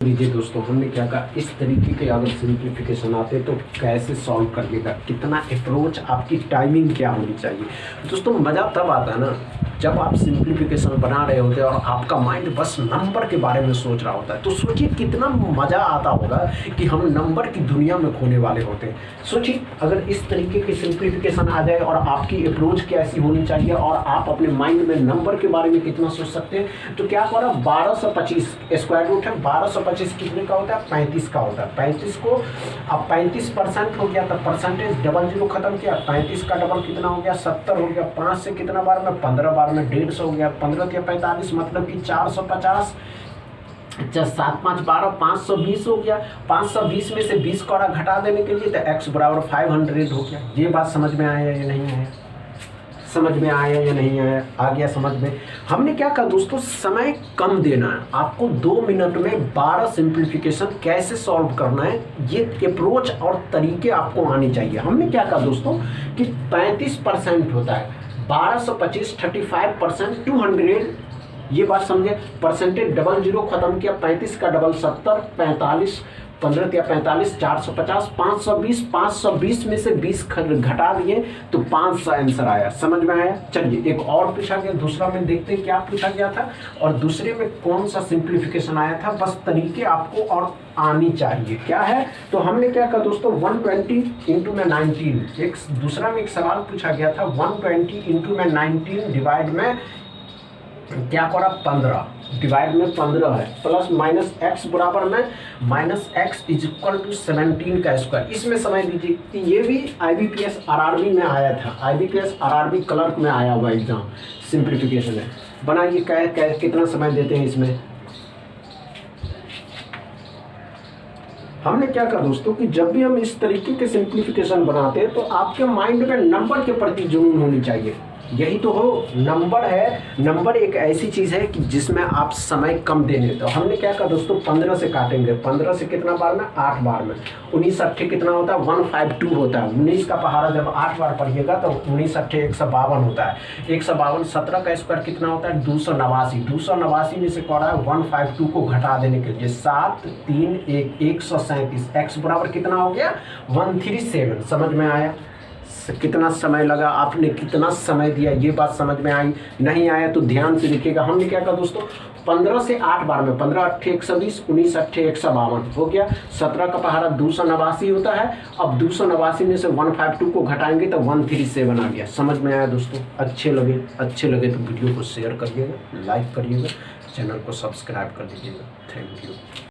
लीजिए दोस्तों, हमने क्या कहा, इस तरीके के अगर सिंप्लीफिकेशन आते तो कैसे सॉल्व करिएगा, कितना अप्रोच, आपकी टाइमिंग क्या होनी चाहिए। दोस्तों मज़ा तब आता है ना जब आप सिंप्लीफिकेशन बना रहे होते हैं और आपका माइंड बस नंबर के बारे में सोच रहा होता है। तो सोचिए कितना मज़ा आता होगा कि हम नंबर की दुनिया में खोने वाले होते हैं। सोचिए अगर इस तरीके की सिंप्लीफिकेशन आ जाए और आपकी अप्रोच कैसी होनी चाहिए और आप अपने माइंड में नंबर के बारे में कितना सोच सकते हैं। तो क्या करा, 1225 स्क्वायर रूट है, 1225 कितने का होता है, 35 का होता है। 35 को अब 35% हो गया, तब परसेंटेज डबल जीरो खत्म किया, 35 का डबल कितना हो गया, 70 हो गया। 5 से कितना बार में, 15 बार में 150 हो गया। 15 या 45 मतलब कि 450, 7 5 12, 520 हो गया। 520 में से 20 का घटा देने के लिए तो x बराबर 500 हो गया। ये बात समझ में आया या नहीं आया, समझ में आया या नहीं आया, आ गया समझ में। हमने क्या कहा दोस्तों, समय कम देना है आपको, 2 मिनट में 12 सिंप्लीफिकेशन कैसे सॉल्व करना है, ये अप्रोच और तरीके आपको आनी चाहिए। हमने क्या कहा दोस्तों कि 35% होता है, 1225 35% 200, ये बात समझे। परसेंटेज डबल जीरो खत्म किया, 35 का डबल 70, 45, 15 या 45, 450, 520, 520 में से 20 घटा दिए तो 500 आंसर आया। समझ में आया। चलिए एक और पूछा गया, दूसरा में देखते हैं क्या पूछा गया था और दूसरे में कौन सा सिंप्लीफिकेशन आया था। बस तरीके आपको और आनी चाहिए। क्या है, तो हमने क्या कहा दोस्तों, 120 इंटू में 19। एक दूसरा में एक सवाल पूछा गया था, 120 इंटू में 19 डिवाइड में क्या करा, 15 डिवाइड में 15 है, प्लस माइनस एक्स बराबर में minus x is equal to 17 का स्क्वायर। इसमें समझ लीजिए कि ये भी IBPS RRB में आया था, IBPS RRB क्लर्क में आया हुआ एग्जाम सिंप्लीफिकेशन है। बनाइए कितना समय देते हैं इसमें। हमने क्या कहा दोस्तों कि जब भी हम इस तरीके के सिंप्लीफिकेशन बनाते हैं तो आपके माइंड में नंबर के प्रति जुनून होनी चाहिए। यही तो हो, नंबर है। नंबर एक ऐसी चीज़ है कि जिसमें आप समय कम देने। तो हमने क्या कहा दोस्तों, 15 से काटेंगे, 15 से कितना बार में, 8 बार में। 19 अट्ठे कितना होता है, 152 होता है। 19 का पहाड़ा जब 8 बार पढ़िएगा तो 19 अट्ठे 152 होता है। 152, 17 का स्क्वायर कितना होता है, 289। 289 में से कह रहा है 152 को घटा देने के लिए 7 3 1 137। एक्स बराबर कितना हो गया, 137। समझ में आया। कितना समय लगा, आपने कितना समय दिया, ये बात समझ में आई। नहीं आया तो ध्यान से लिखिएगा। हमने क्या कहा दोस्तों, 15 से 8 बार में, 15 अट्ठे 120, 19 अट्ठे 152 हो गया। 17 का पहाड़ा 289 होता है। अब 289 में से 152 को घटाएंगे तो 137 आ गया। समझ में आया दोस्तों। अच्छे लगे तो वीडियो को शेयर करिएगा, लाइक करिएगा, चैनल को सब्सक्राइब कर दीजिएगा। Thank you.